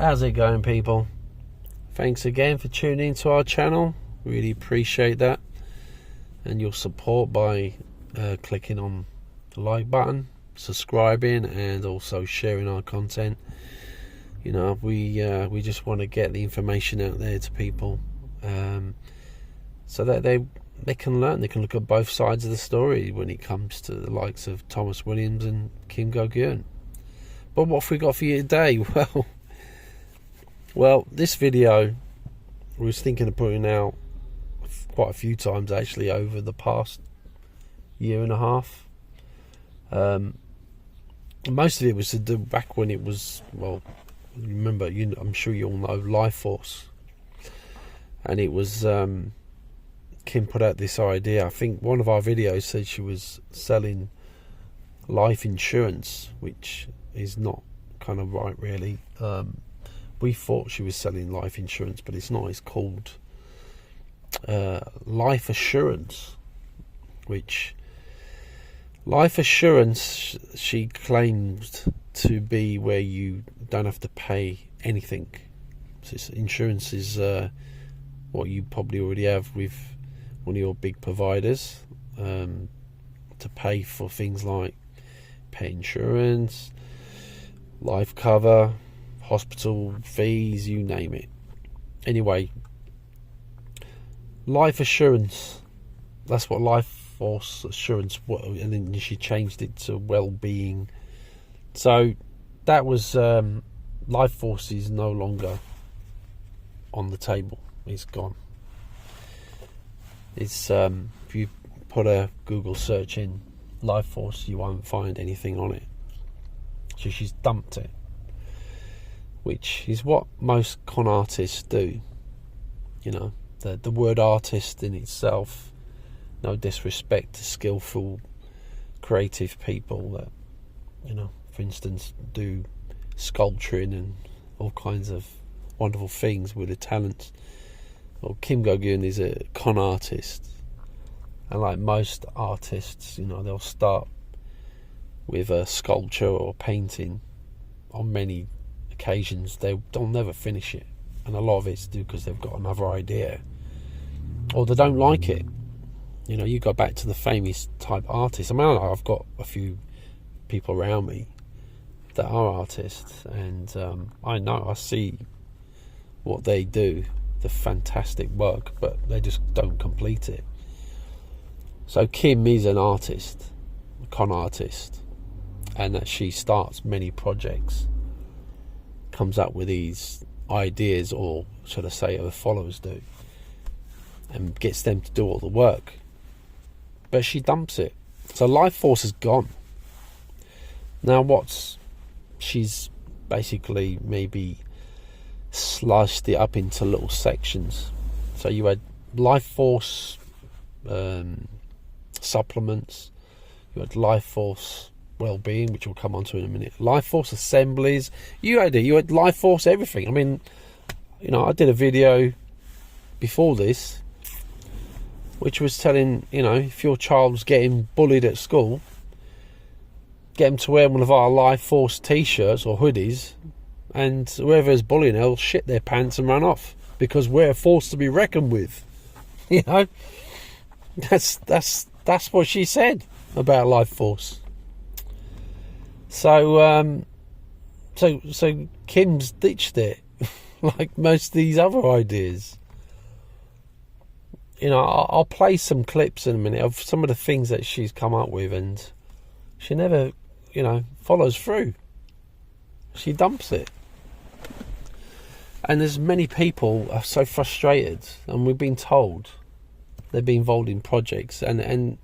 How's it going, people? Thanks again for tuning into our channel. Really appreciate that and your support by clicking on the like button, subscribing, and also sharing our content. You know, we just want to get the information out there to people, so that they can learn. They can look at both sides of the story when it comes to the likes of Thomas Williams and Kim Goguen. But what have we got for you today? Well, this video we was thinking of putting out quite a few times actually over the past year and a half. Most of it was to do back when it was, well, remember, I'm sure you all know LifeForce, and it was Kim put out this idea. I think one of our videos said she was selling life insurance, which is not kind of right, really. We thought she was selling life insurance, but it's not. It's called life assurance, which life assurance she claimed to be where you don't have to pay anything. So insurance is what you probably already have with one of your big providers, to pay for things like pet insurance, life cover, hospital fees, you name it. Anyway, life assurance, that's what LifeForce assurance was, and then she changed it to well-being. So that was LifeForce is no longer on the table. It's gone. It's if you put a Google search in LifeForce, you won't find anything on it. So she's dumped it, which is what most con artists do. You know, the word artist in itself, no disrespect to skillful, creative people that, you know, for instance, do sculpturing and all kinds of wonderful things with the talents. Well, Kim Goguen is a con artist, and like most artists, you know, they'll start with a sculpture or painting. On many occasions they'll never finish it, and a lot of it's due because they've got another idea, or they don't like it. You know, you go back to the famous type artists. I mean, I've got a few people around me that are artists, and I see what they do, the fantastic work, but they just don't complete it. So Kim is an artist, a con artist, and that she starts many projects, comes up with these ideas, or should I say her followers do, and gets them to do all the work, but she dumps it. So LifeForce is gone. Now she's basically maybe sliced it up into little sections. So you had LifeForce supplements, you had LifeForce well-being, which we'll come on to in a minute, LifeForce assemblies, you had LifeForce everything. I mean, you know, I did a video before this which was telling, you know, if your child's getting bullied at school, get them to wear one of our LifeForce t-shirts or hoodies, and whoever's bullying will shit their pants and run off, because we're a force to be reckoned with. You know, that's what she said about LifeForce. So so Kim's ditched it, like most of these other ideas. You know, I'll play some clips in a minute of some of the things that she's come up with, and she never, you know, follows through. She dumps it. And there's many people are so frustrated, and we've been told they've been involved in projects, and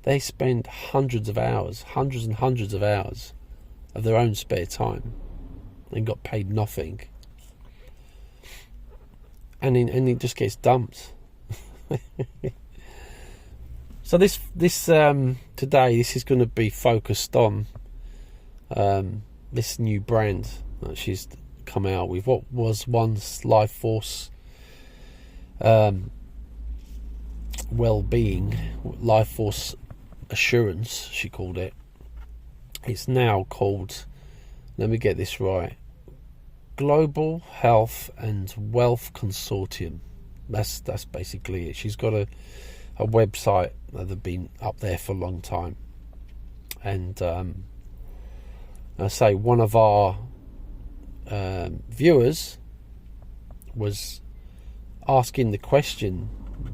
they spend hundreds and hundreds of hours of their own spare time and got paid nothing, and it just gets dumped. So this today, this is going to be focused on this new brand that she's come out with, what was once LifeForce well-being, LifeForce assurance, she called it. It's now called, let me get this right, Global Health and Wealth Consortium. That's basically it. She's got a website that have been up there for a long time, and I say one of our viewers was asking the question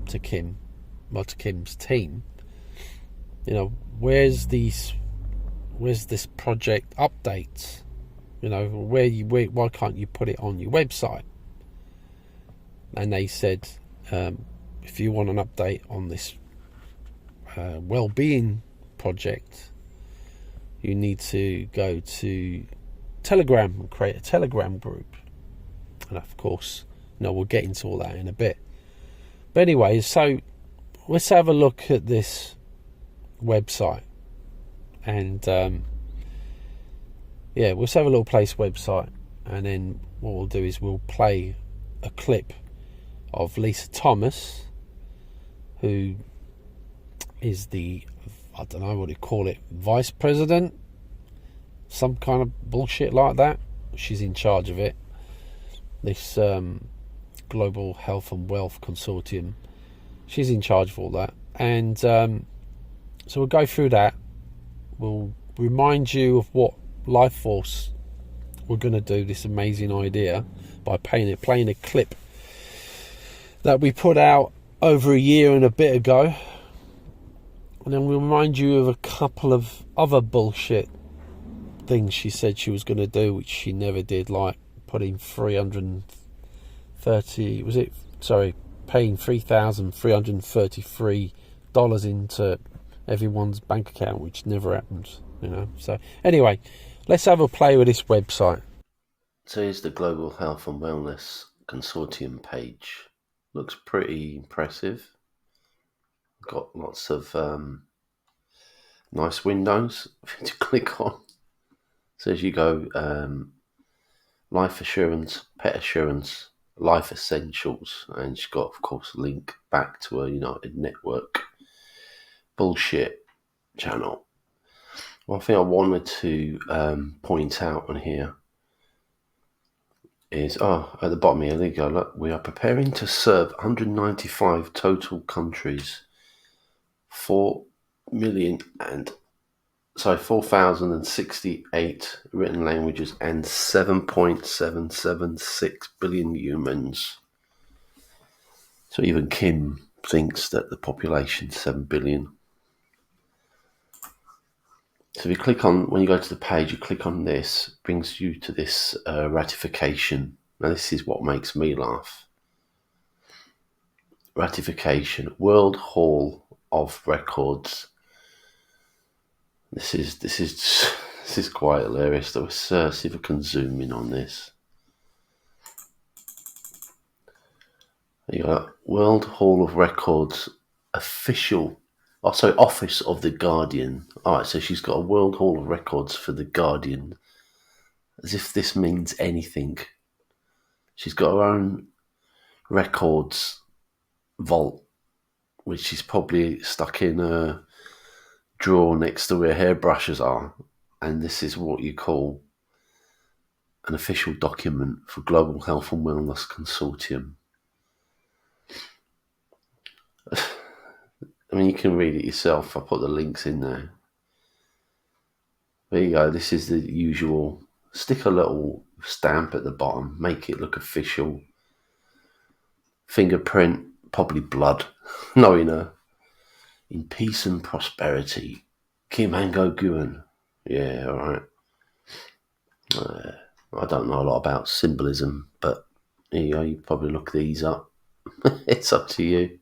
to Kim, well, to Kim's team, where's this project updates? Why can't you put it on your website? And they said, if you want an update on this well-being project, you need to go to Telegram and create a Telegram group. And of course, we'll get into all that in a bit. But anyway, so let's have a look at this website. And let's have a little place website. And then what we'll do is we'll play a clip of Lisa Thomas, who is the, I don't know what you call it, vice president, some kind of bullshit like that. She's in charge of it, this Global Health and Wealth Consortium. She's in charge of all that. And so we'll go through that. We'll remind you of what LifeForce were going to do, this amazing idea, by playing a clip that we put out over a year and a bit ago. And then we'll remind you of a couple of other bullshit things she said she was going to do, which she never did, like paying $3,333 into everyone's bank account, which never happened, So anyway, let's have a play with this website. So here's the Global Health and Wellness Consortium page. Looks pretty impressive. Got lots of nice windows to click on. So as you go, life assurance, pet assurance, life essentials, and she's got, of course, a link back to a United Network bullshit channel. One thing I wanted to point out on here is, at the bottom here, there you go, look, we are preparing to serve 195 total countries, 4,068 written languages, and 7.776 billion humans. So even Kim thinks that the population's 7 billion. So if you click on, when you go to the page, you click on this, brings you to this ratification. Now this is what makes me laugh. Ratification, World Hall of Records. This is quite hilarious. Though. See if I can zoom in on this. You got World Hall of Records official. Office of the Guardian. Alright, so she's got a World Hall of Records for the Guardian. As if this means anything. She's got her own records vault, which she's probably stuck in a drawer next to where hairbrushes are. And this is what you call an official document for Global Health and Wellness Consortium. I mean, you can read it yourself. I put the links in there. There you go. This is the usual. Stick a little stamp at the bottom. Make it look official. Fingerprint. Probably blood. Knowing her. In peace and prosperity. Kim and Goguen. Yeah, alright. I don't know a lot about symbolism, but there you go. You probably look these up. It's up to you.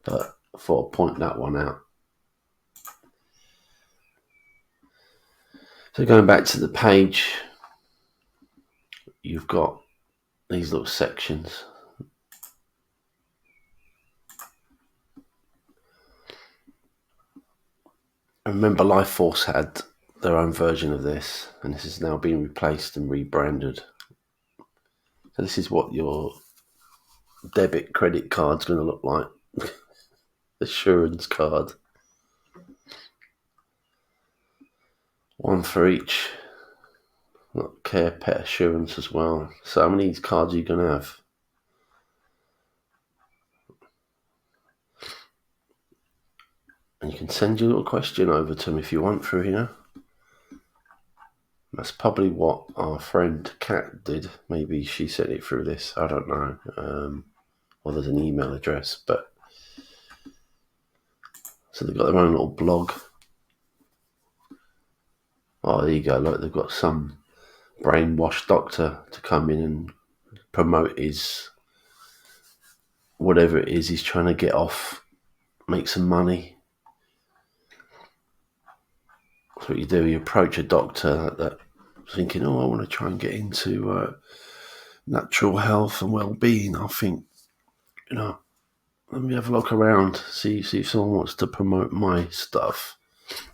But I thought I'd point that one out. So going back to the page, you've got these little sections. I remember LifeForce had their own version of this, and this is now being replaced and rebranded. So this is what your debit credit card's going to look like. Assurance card. One for each care, pet assurance as well. So how many of these cards are you going to have? And you can send your little question over to them if you want through here. That's probably what our friend Kat did. Maybe she sent it through this. I don't know. Or there's an email address. But so they've got their own little blog. Oh, there you go. Look, they've got some brainwashed doctor to come in and promote his whatever it is he's trying to get off, make some money. That's what you do. You approach a doctor that thinking, oh, I want to try and get into natural health and well-being. I think, let me have a look around, see if someone wants to promote my stuff.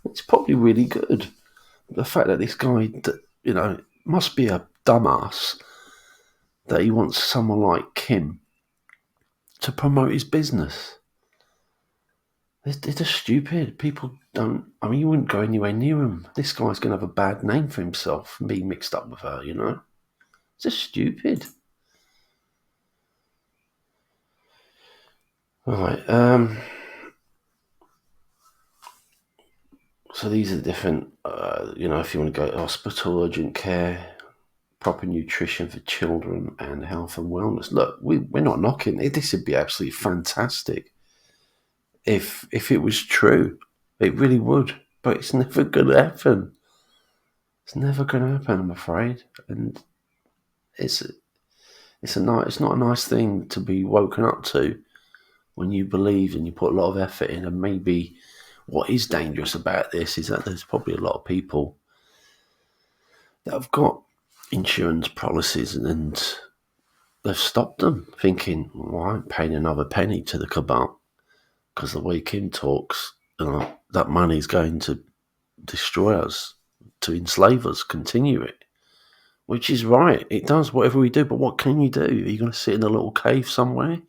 It's probably really good. The fact that this guy, must be a dumbass that he wants someone like Kim to promote his business. They're just stupid. People don't. I mean, you wouldn't go anywhere near him. This guy's going to have a bad name for himself and be mixed up with her, It's just stupid. All right. So these are different, if you want to go to hospital, urgent care, proper nutrition for children, and health and wellness. Look, we're not knocking it. This would be absolutely fantastic if it was true. It really would. But it's never going to happen. It's never going to happen, I'm afraid. And it's not a nice thing to be woken up to when you believe and you put a lot of effort in. And maybe what is dangerous about this is that there's probably a lot of people that have got insurance policies and they've stopped them thinking, well, I ain't paying another penny to the kebab because the way Kim talks, that money's going to destroy us, to enslave us, continue it. Which is right. It does, whatever we do. But what can you do? Are you going to sit in a little cave somewhere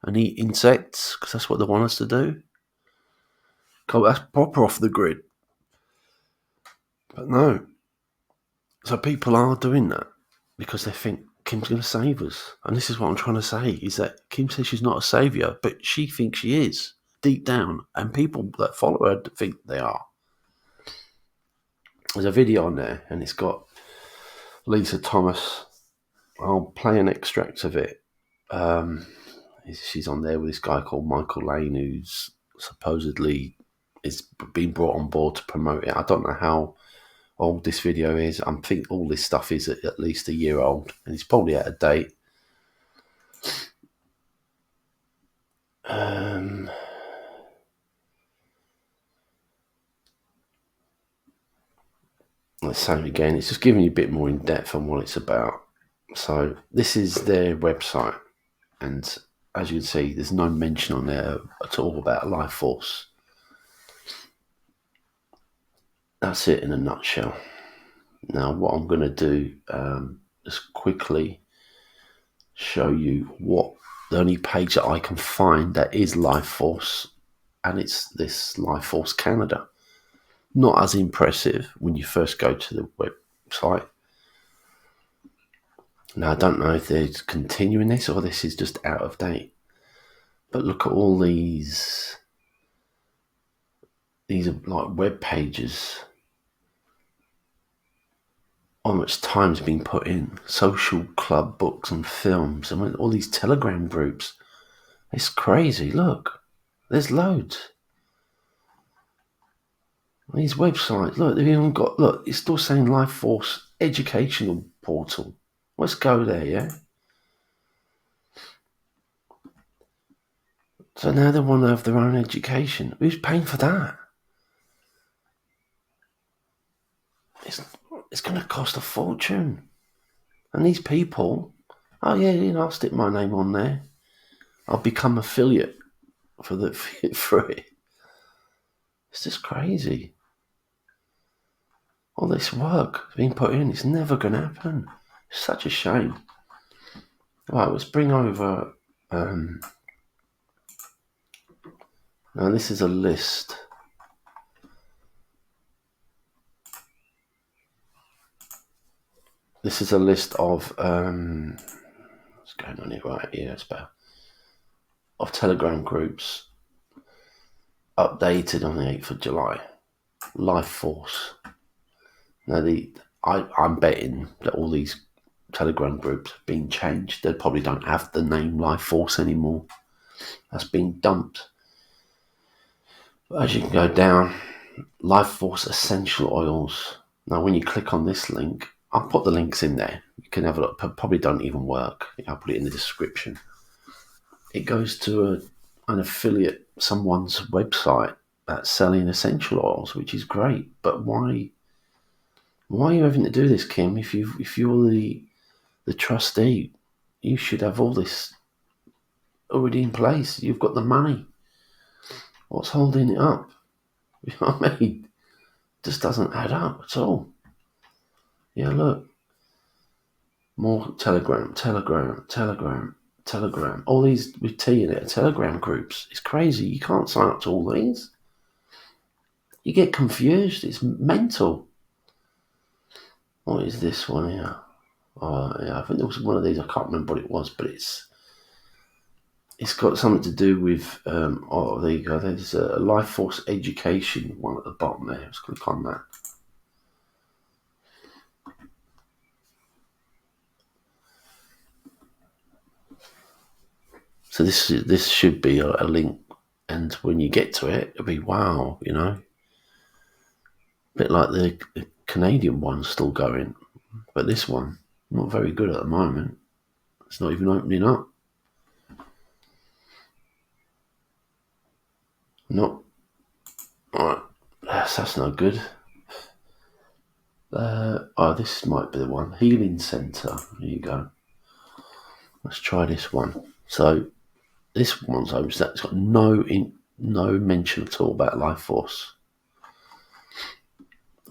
and eat insects? Because that's what they want us to do. That's proper off the grid. But no. So people are doing that because they think Kim's going to save us. And this is what I'm trying to say, is that Kim says she's not a saviour, but she thinks she is, deep down. And people that follow her think they are. There's a video on there, and it's got Lisa Thomas. I'll play an extract of it. She's on there with this guy called Michael Lane, who's supposedly is being brought on board to promote it. I don't know how old this video is. I think all this stuff is at least a year old, and it's probably out of date. Let's say it again. It's just giving you a bit more in depth on what it's about. So this is their website, and as you can see, there's no mention on there at all about LifeForce. That's it in a nutshell. Now, what I'm going to do is quickly show you what the only page that I can find that is LifeForce, and it's this LifeForce Canada. Not as impressive when you first go to the website. Now, I don't know if they're continuing this or this is just out of date. But look at all these. These are like web pages. How much time's been put in. Social club books and films. I mean, all these Telegram groups. It's crazy. Look. There's loads. These websites. Look, they've even got... Look, it's still saying LifeForce Educational Portal. Let's go there, yeah? So now they want to have their own education. Who's paying for that? It's going to cost a fortune. And these people, oh yeah, I'll stick my name on there. I'll become affiliate for it. It's just crazy. All this work being put in, it's never going to happen. It's such a shame. All right, let's bring over. Now this is a list. this is a list of what's going on here? Right here, it's better. Of Telegram groups updated on the 8th of July. LifeForce. Now, I'm betting that all these Telegram groups have been changed. They probably don't have the name LifeForce anymore. That's been dumped. But as you can go down, LifeForce essential oils. Now, when you click on this link, I'll put the links in there. You can have a look. Probably don't even work. I'll put it in the description. It goes to an affiliate, someone's website that's selling essential oils, which is great. But why are you having to do this, Kim? If you're the trustee, you should have all this already in place. You've got the money. What's holding it up? You know what I mean? It just doesn't add up at all. Yeah, look. More Telegram. All these with T in it are Telegram groups. It's crazy. You can't sign up to all these. You get confused. It's mental. What is this one here? Oh, yeah, I think there was one of these. I can't remember what it was, but it's got something to do with. Oh, there you go. There's a LifeForce education one at the bottom there. Let's click on that. So this should be a link, and when you get to it, it'll be wow, you know. A bit like the Canadian one's still going, but this one not very good at the moment. It's not even opening up. Nope. All right, that's no good. Oh, this might be the one. Healing Centre. There you go. Let's try this one. So this one's it's got no mention at all about LifeForce.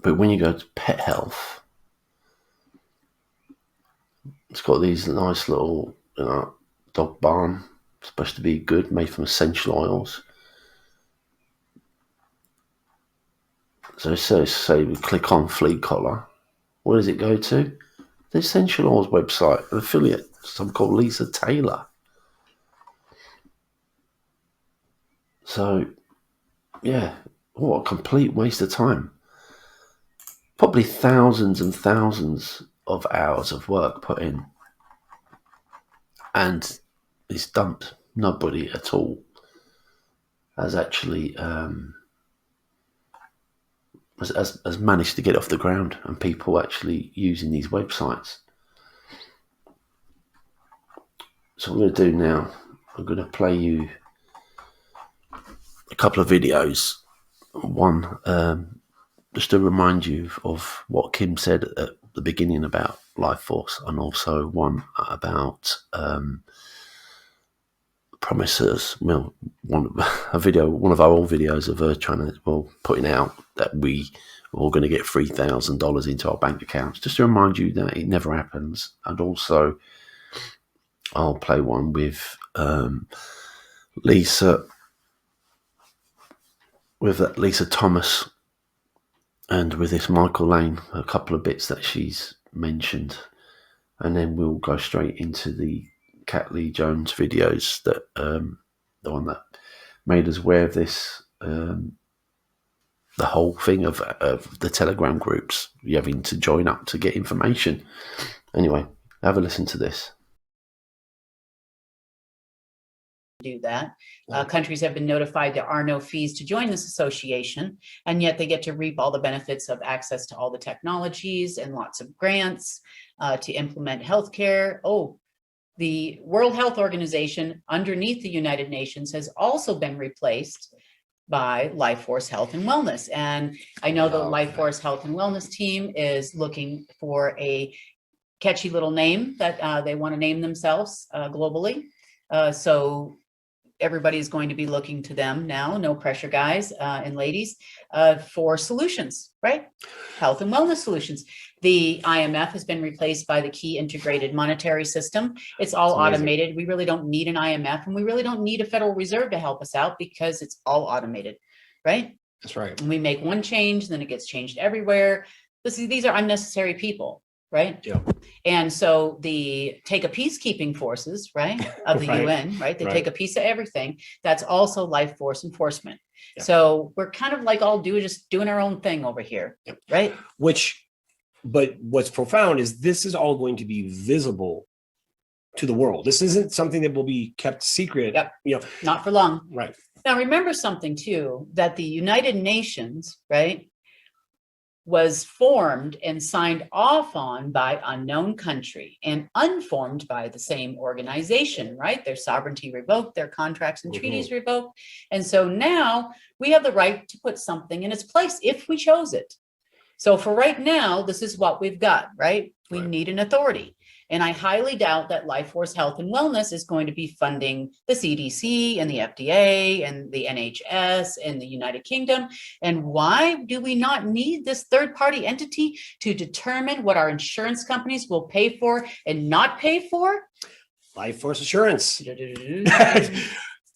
But when you go to pet health, it's got these nice little, dog balm, supposed to be good, made from essential oils. So say we click on flea collar. Where does it go to? The essential oils website, an affiliate, someone called Lisa Taylor. So, yeah, what a complete waste of time. Probably thousands and thousands of hours of work put in. And it's dumped. Nobody at all has actually has managed to get off the ground, and people actually using these websites. So what I'm going to do now, I'm going to play you a couple of videos. One, just to remind you of what Kim said at the beginning about LifeForce, and also one about promises. Well, one of our old videos of her putting out that we are all going to get $3,000 into our bank accounts, just to remind you that it never happens. And also, I'll play one with Lisa Thomas, and with this Michael Lane, a couple of bits that she's mentioned, and then we'll go straight into the Cat Lee Jones videos, that the one that made us aware of this, the whole thing of the Telegram groups, you having to join up to get information. Anyway, have a listen to this. Do that. Countries have been notified there are no fees to join this association, and yet they get to reap all the benefits of access to all the technologies and lots of grants to implement healthcare. Oh, the World Health Organization underneath the United Nations has also been replaced by LifeForce Health and Wellness. And I know the LifeForce Health and Wellness team is looking for a catchy little name that they want to name themselves globally. So everybody's going to be looking to them now, no pressure, guys and ladies, for solutions, right? Health and wellness solutions. The IMF has been replaced by the Key Integrated Monetary System. It's all automated. We really don't need an IMF, and we really don't need a Federal Reserve to help us out, because it's all automated, right? That's right. When we make one change, then it gets changed everywhere. These are unnecessary people, right? Yeah. And so the take a peacekeeping forces, right, of the Right. UN, right? They Right. take a piece of everything. That's also life force enforcement. Yeah. So we're kind of like just doing our own thing over here, Yep. right? But what's profound is this is all going to be visible to the world. This isn't something that will be kept secret. Yep. You know, Not for long. right. Now, remember something too, that the United Nations, right, was formed and signed off on by unknown country and unformed by the same organization, right? Their sovereignty revoked, their contracts and treaties revoked. And so now we have the right to put something in its place if we chose it. So for right now, this is what we've got, right? We Right. need an authority. And I highly doubt that LifeForce Health and Wellness is going to be funding the CDC and the FDA and the NHS and the United Kingdom. And why do we not need this third-party entity to determine what our insurance companies will pay for and not pay for? LifeForce Assurance.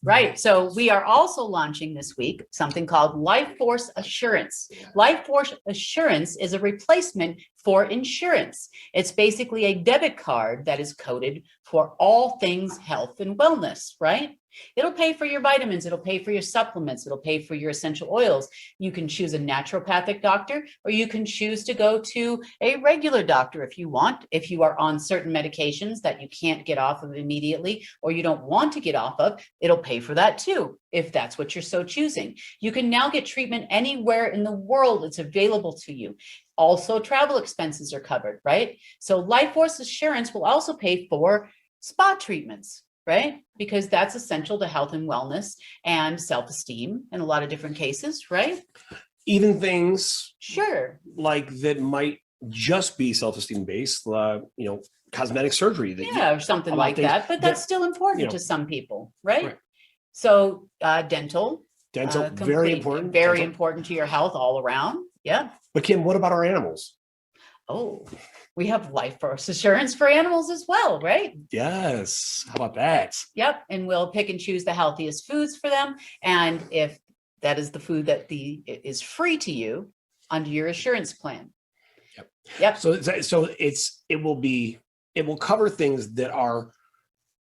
Right. So we are also launching this week something called LifeForce Assurance. LifeForce Assurance is a replacement for insurance. It's basically a debit card that is coded for all things health and wellness, right? It'll pay for your vitamins. It'll pay for your supplements. It'll pay for your essential oils. You can choose a naturopathic doctor, or you can choose to go to a regular doctor if you want. If you are on certain medications that you can't get off of immediately, or you don't want to get off of, it'll pay for that too, if that's what you're so choosing. You can now get treatment anywhere in the world. It's available to you. Also, travel expenses are covered, right? So LifeForce Assurance will also pay for spa treatments, right? Because that's essential to health and wellness and self-esteem in a lot of different cases, right? Even things Sure. like that might just be self-esteem based, cosmetic surgery. Yeah, or something like that. But that's still important to some people, right? Right. So dental. Dental, very complete- important. Very Dental. important to your health all around. Yeah. But Kim, what about our animals? Oh, we have LifeForce Assurance for animals as well, right? Yes. How about that? Yep. And we'll pick and choose the healthiest foods for them. And if that is the food that is free to you under your assurance plan. Yep. So it will cover things that are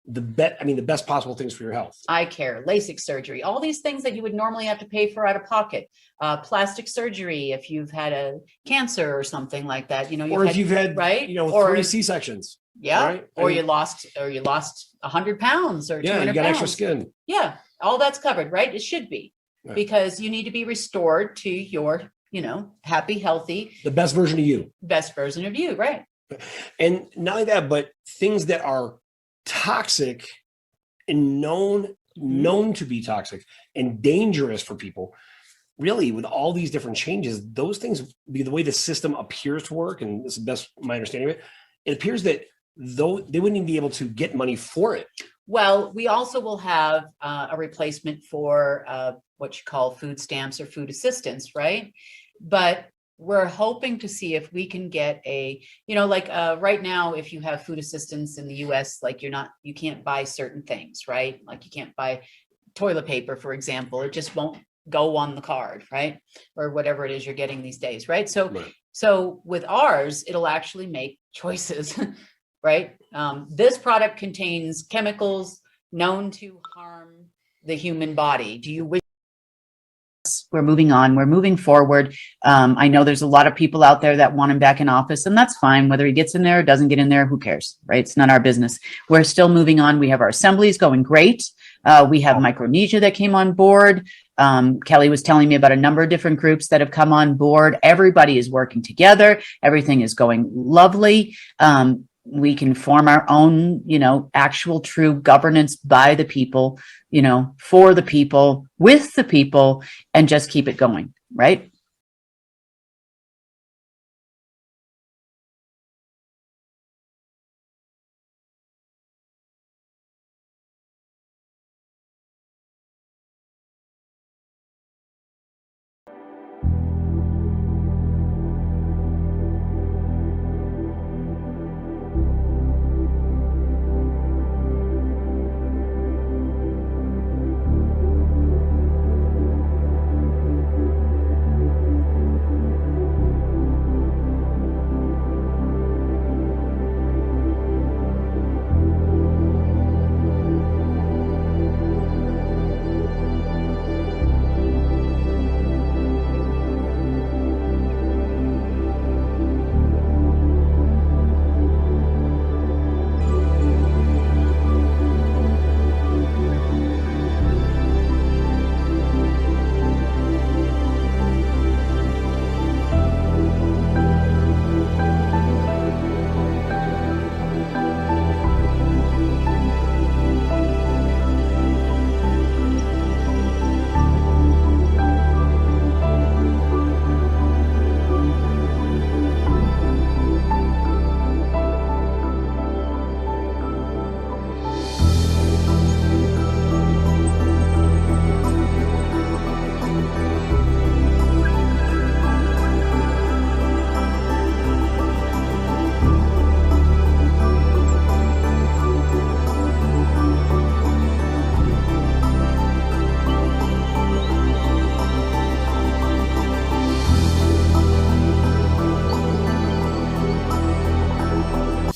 the best possible things for your health. Eye care, LASIK surgery, all these things that you would normally have to pay for out of pocket. Plastic surgery if you've had a cancer or something like that, If you've had right, 3 C-sections. Yeah, right? or you lost 100 pounds or 200 you got pounds. extra skin. Yeah, all that's covered, right? It should be, Right. because you need to be restored to your, happy, healthy, The best version of you. best version of you, right? And not only that, but things that are toxic and known to be toxic and dangerous for people. Really, with all these different changes, those things, the way the system appears to work, and this is best my understanding of it, it appears that though they wouldn't even be able to get money for it. Well, we also will have a replacement for what you call food stamps or food assistance, right? But we're hoping to see if we can get right now, if you have food assistance in the US, you can't buy certain things, right? Like you can't buy toilet paper, for example. It just won't go on the card, right? Or whatever it is you're getting these days, right? So with ours, it'll actually make choices, right? This product contains chemicals known to harm the human body. Do you wish? We're moving on. We're moving forward. I know there's a lot of people out there that want him back in office, and that's fine. Whether he gets in there or doesn't get in there, who cares, right? It's not our business. We're still moving on. We have our assemblies going great. We have Micronesia that came on board. Kelly was telling me about a number of different groups that have come on board. Everybody is working together. Everything is going lovely. We can form our own, actual true governance by the people, for the people, with the people, and just keep it going, right?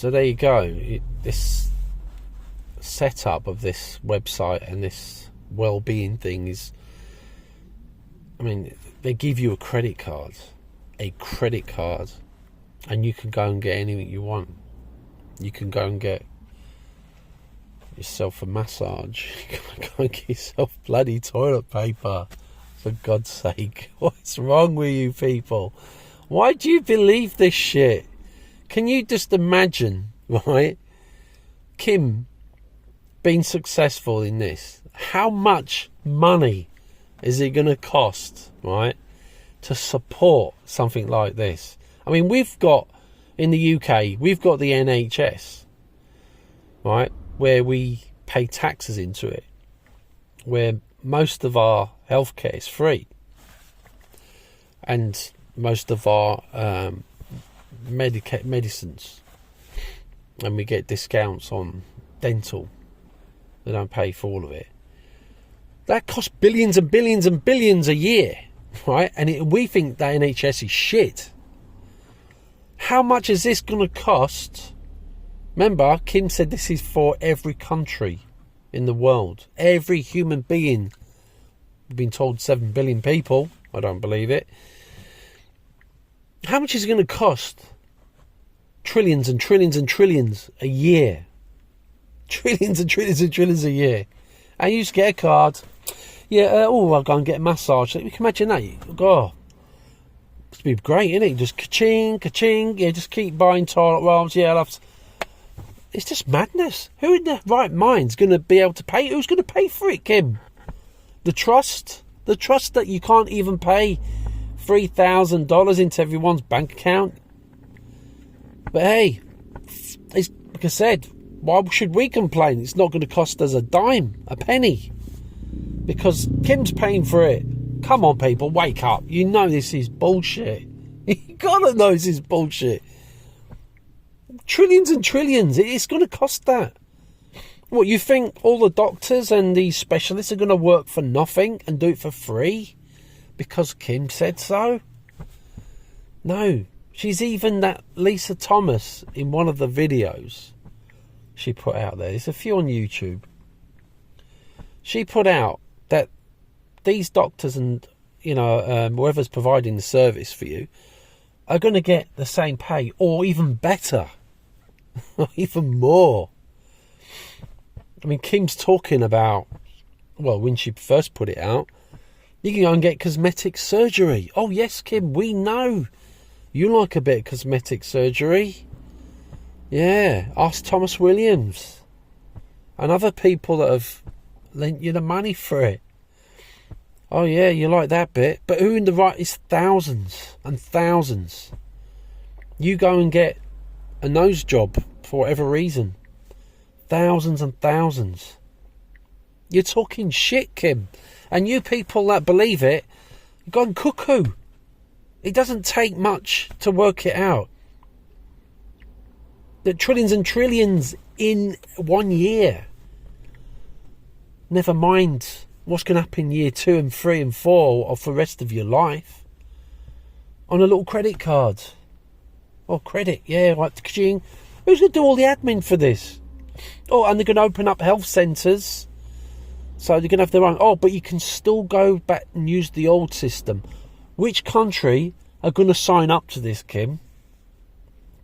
So there you go. This setup of this website and this well-being thing is, I mean, they give you a credit card, and you can go and get anything you want. You can go and get yourself a massage. You can go and get yourself bloody toilet paper. For God's sake, what's wrong with you people? Why do you believe this shit? Can you just imagine, right? Kim being successful in this. How much money is it going to cost, right, to support something like this? I mean, we've got, in the UK, we've got the NHS, right, where we pay taxes into it, where most of our healthcare is free, and most of our medicines, and we get discounts on dental. They don't pay for all of it. That costs billions and billions and billions a year, right? And we think that NHS is shit. How much is this going to cost? Remember, Kim said this is for every country in the world. Every human being. We've been told 7 billion people. I don't believe it. How much is it going to cost? Trillions and trillions and trillions a year. Trillions and trillions and trillions a year. And you just get a card. Yeah, I'll go and get a massage. You can imagine that. Oh, it'd be great, isn't it? Just ka-ching, ka-ching. Yeah, just keep buying toilet rolls. Yeah, I'll have to... It's just madness. Who in their right mind's going to be able to pay? Who's going to pay for it, Kim? The trust that you can't even pay $3,000 into everyone's bank account. But hey, it's, like I said, why should we complain? It's not going to cost us a dime, a penny, because Kim's paying for it. Come on, people, wake up. You know this is bullshit. You gotta know this is bullshit. Trillions and trillions. It's going to cost that. What, you think all the doctors and the specialists are going to work for nothing and do it for free because Kim said so? No. She's even that Lisa Thomas in one of the videos she put out there. There's a few on YouTube. She put out that these doctors and, you know, whoever's providing the service for you are going to get the same pay or even better. Or even more. I mean, Kim's talking about, well, when she first put it out, you can go and get cosmetic surgery. Oh, yes, Kim, we know you like a bit of cosmetic surgery. Yeah, ask Thomas Williams and other people that have lent you the money for it. Oh, yeah, you like that bit. But who in the right is thousands and thousands. You go and get a nose job for whatever reason. Thousands and thousands. You're talking shit, Kim. And you people that believe it, you've gone cuckoo. It doesn't take much to work it out. The trillions and trillions in 1 year. Never mind what's going to happen in year 2 and 3 and 4 or for the rest of your life. On a little credit card. Oh, credit, yeah, like ka-ching. Who's going to do all the admin for this? Oh, and they're going to open up health centres. So they're going to have their own. Oh, but you can still go back and use the old system. Which country are going to sign up to this, Kim?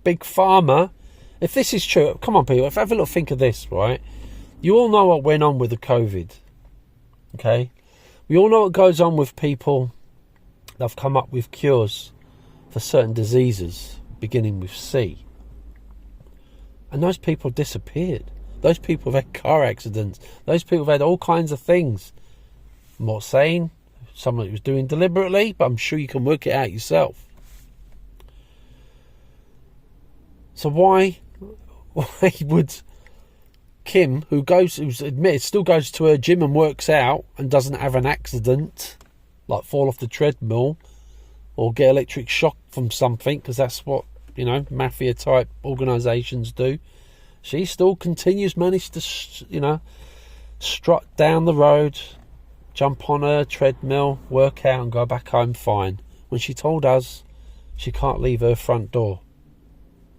Big Pharma. If this is true, come on, people. Have a little think of this, right? You all know what went on with the COVID. Okay? We all know what goes on with people that have come up with cures for certain diseases, beginning with C. And those people disappeared. Those people have had car accidents. Those people have had all kinds of things. I'm not saying someone was doing deliberately, but I'm sure you can work it out yourself. So why would Kim, who's admitted, still goes to her gym and works out and doesn't have an accident, like fall off the treadmill or get electric shock from something, because that's what, you know, mafia type organisations do. She still managed to, you know, strut down the road, jump on her treadmill, work out and go back home fine. When she told us she can't leave her front door.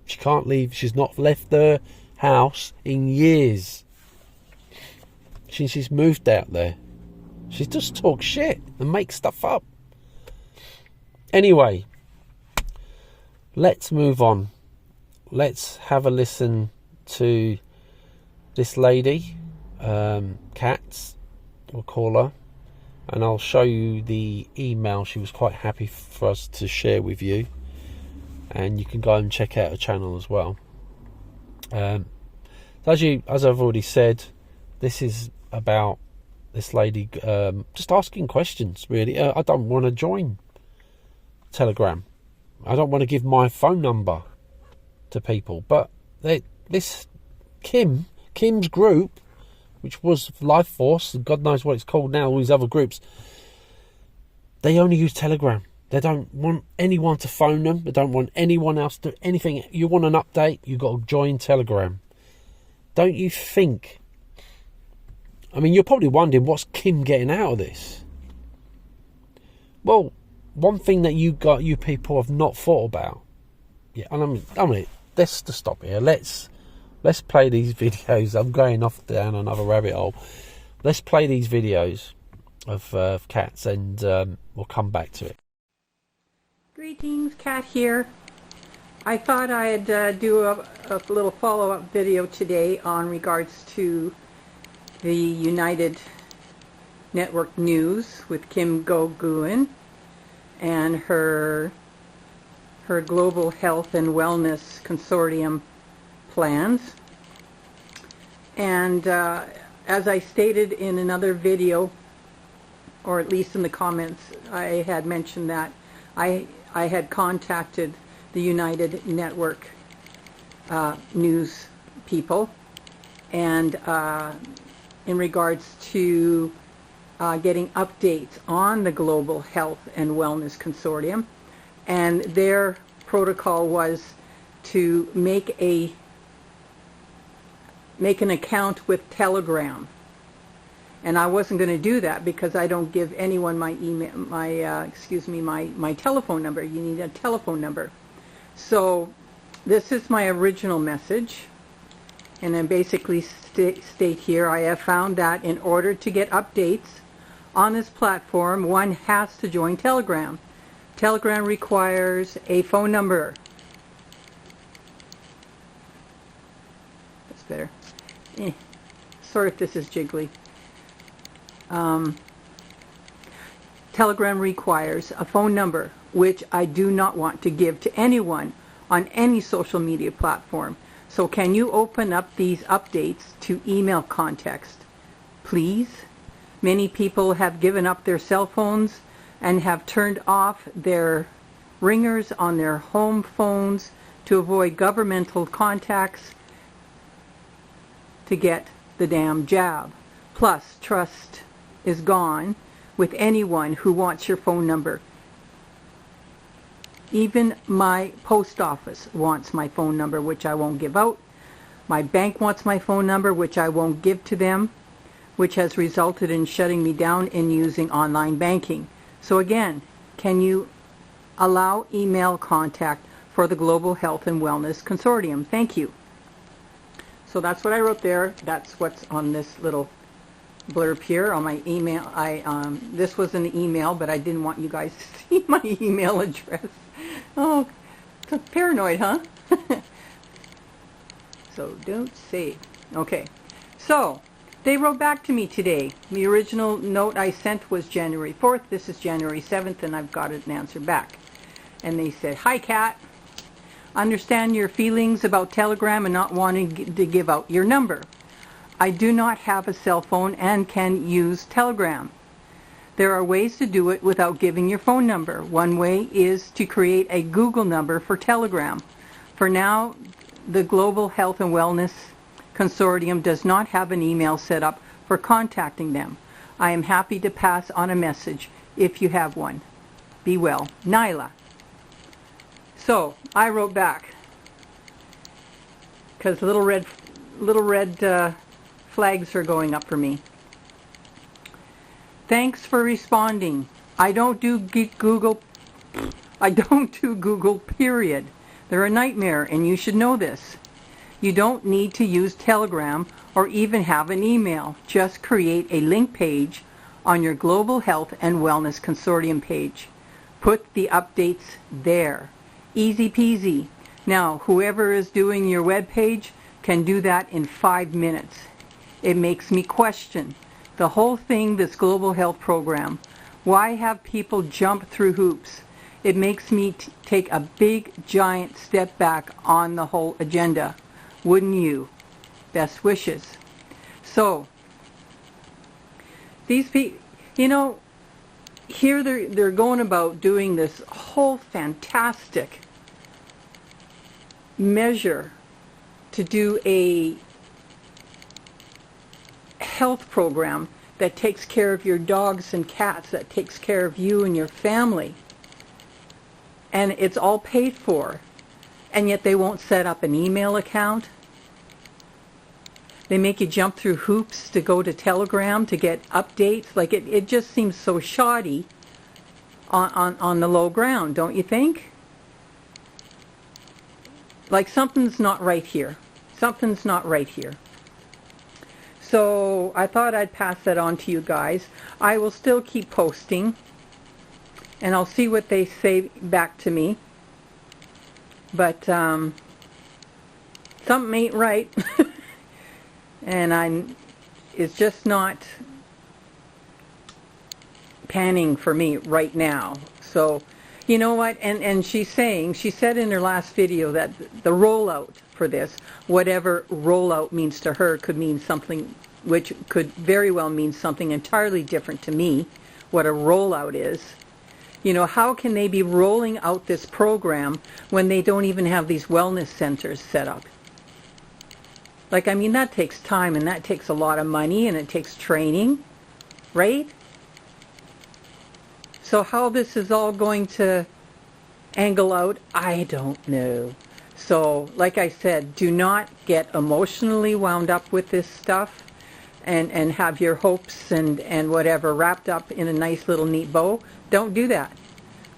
She can't leave. She's not left her house in years. Since she's moved out there. She just talks shit and makes stuff up. Anyway, let's move on. Let's have a listen to this lady, Katz, we'll call her, and I'll show you the email she was quite happy for us to share with you, and you can go and check out her channel as well. As I've already said, this is about this lady just asking questions, really. I don't want to join Telegram. I don't want to give my phone number to people, but this Kim's group, which was LifeForce, God knows what it's called now, all these other groups, they only use Telegram. They don't want anyone to phone them. They don't want anyone else to do anything. You want an update, you've got to join Telegram. Don't you think? I mean, you're probably wondering, what's Kim getting out of this? Well, one thing that you people have not thought about. Yeah, and I mean, let's just stop here. Let's play these videos. I'm going off down another rabbit hole. Let's play these videos of Cats, and we'll come back to it. Greetings, Kat here. I thought I'd do a little follow-up video today on regards to the United Network News with Kim Goguen and her Global Health and Wellness Consortium plans. And as I stated in another video, or at least in the comments, I had mentioned that I had contacted the United Network News people, and in regards to getting updates on the Global Health and Wellness Consortium, and their protocol was to make an account with Telegram. And I wasn't going to do that because I don't give anyone my email, my telephone number. You need a telephone number. So this is my original message, and I basically state here, I have found that in order to get updates on this platform, one has to join Telegram. Telegram requires a phone number. That's better. Sorry if this is jiggly. Telegram requires a phone number, which I do not want to give to anyone on any social media platform. So can you open up these updates to email context, please? Many people have given up their cell phones and have turned off their ringers on their home phones to avoid governmental contacts to get the damn jab. Plus, trust is gone with anyone who wants your phone number. Even my post office wants my phone number, which I won't give out. My bank wants my phone number, which I won't give to them, which has resulted in shutting me down in using online banking. So again, can you allow email contact for the Global Health and Wellness Consortium? Thank you. So that's what I wrote there. That's what's on this little blurb here on my email. This was an email, but I didn't want you guys to see my email address. Oh, paranoid, huh? So don't say. Okay. So they wrote back to me today. The original note I sent was January 4th. This is January 7th, and I've got an answer back. And they said, "Hi, Kat. Understand your feelings about Telegram and not wanting to give out your number. I do not have a cell phone and can use Telegram. There are ways to do it without giving your phone number. One way is to create a Google number for Telegram. For now, the Global Health and Wellness Consortium does not have an email set up for contacting them. I am happy to pass on a message if you have one. Be well. Nyla." So I wrote back, because little red flags are going up for me. "Thanks for responding. I don't do Google, period. They're a nightmare, and you should know this. You don't need to use Telegram or even have an email. Just create a link page on your Global Health and Wellness Consortium page. Put the updates there. Easy peasy. Now, whoever is doing your web page can do that in 5 minutes. It makes me question the whole thing, this global health program. Why have people jump through hoops? It makes me take a big, giant step back on the whole agenda. Wouldn't you? Best wishes. So, these people, you know, here they're going about doing this whole fantastic measure to do a health program that takes care of your dogs and cats, that takes care of you and your family. And it's all paid for. And yet they won't set up an email account. They make you jump through hoops to go to Telegram to get updates. Like it just seems so shoddy on the low ground, don't you think? Like something's not right here. Something's not right here. So I thought I'd pass that on to you guys. I will still keep posting, and I'll see what they say back to me. But something ain't right, and it's just not panning for me right now. So, you know what? And she said in her last video that the rollout for this, whatever rollout means to her, could mean something, which could very well mean something entirely different to me, what a rollout is. You know, how can they be rolling out this program when they don't even have these wellness centers set up? Like, I mean, that takes time, and that takes a lot of money, and it takes training, right? So how this is all going to angle out, I don't know. So, like I said, do not get emotionally wound up with this stuff and have your hopes and whatever wrapped up in a nice little neat bow. Don't do that.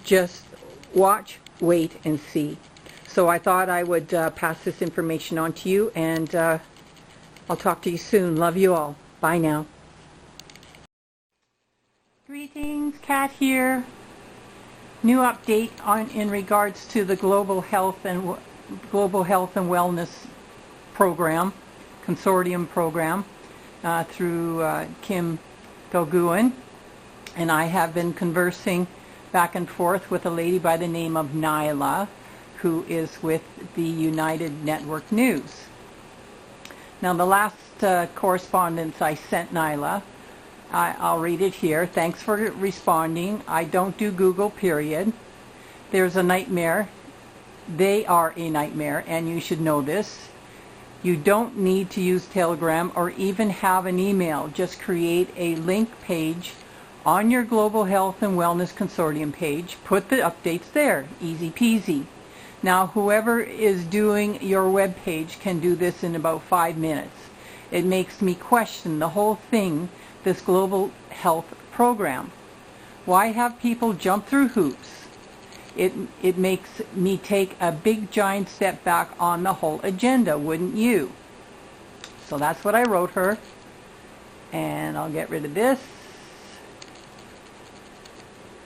Just watch, wait, and see. So I thought I would pass this information on to you, and I'll talk to you soon. Love you all. Bye now. Greetings, Kat here. New update in regards to the Global Health and Wellness program, Consortium program, through Kim Goguen, and I have been conversing back and forth with a lady by the name of Nyla, who is with the United Network News. Now, the last correspondence I sent Nyla, I'll read it here. Thanks for responding. I don't do Google, period. There's a nightmare. They are a nightmare, and you should know this. You don't need to use Telegram or even have an email. Just create a link page on your Global Health and Wellness Consortium page. Put the updates there. Easy peasy. Now, whoever is doing your web page can do this in about 5 minutes. It makes me question the whole thing, this global health program. Why have people jump through hoops? It makes me take a big giant step back on the whole agenda, wouldn't you? So that's what I wrote her. And I'll get rid of this.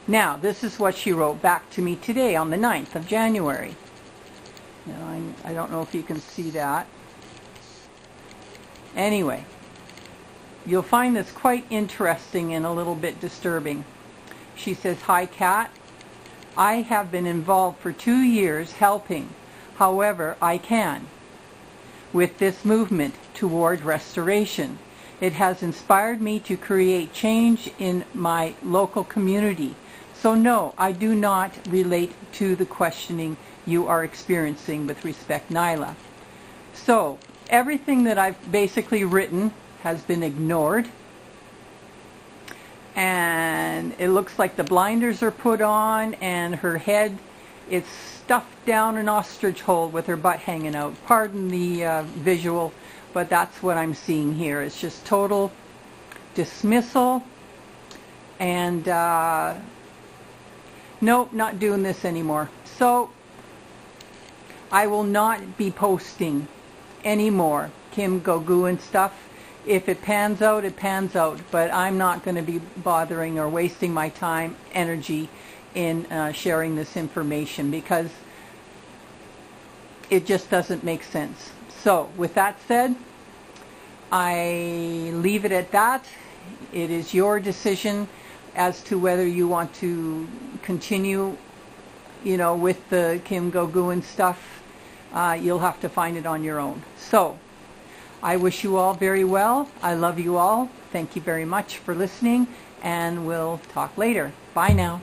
Now, this is what she wrote back to me today on the 9th of January. Now, I don't know if you can see that. Anyway, you'll find this quite interesting and a little bit disturbing. She says, "Hi, Kat. I have been involved for 2 years helping, however I can, with this movement toward restoration. It has inspired me to create change in my local community. So no, I do not relate to the questioning you are experiencing with respect, Nyla." So everything that I've basically written has been ignored. And it looks like the blinders are put on, and her head is stuffed down an ostrich hole with her butt hanging out. Pardon the visual, but that's what I'm seeing here. It's just total dismissal, and nope, not doing this anymore. So I will not be posting any more Kim Goguen stuff. If it pans out, it pans out, but I'm not going to be bothering or wasting my time, energy in sharing this information because it just doesn't make sense. So with that said, I leave it at that. It is your decision as to whether you want to continue, with the Kim Goguen stuff. You'll have to find it on your own. So I wish you all very well. I love you all. Thank you very much for listening, and we'll talk later. Bye now.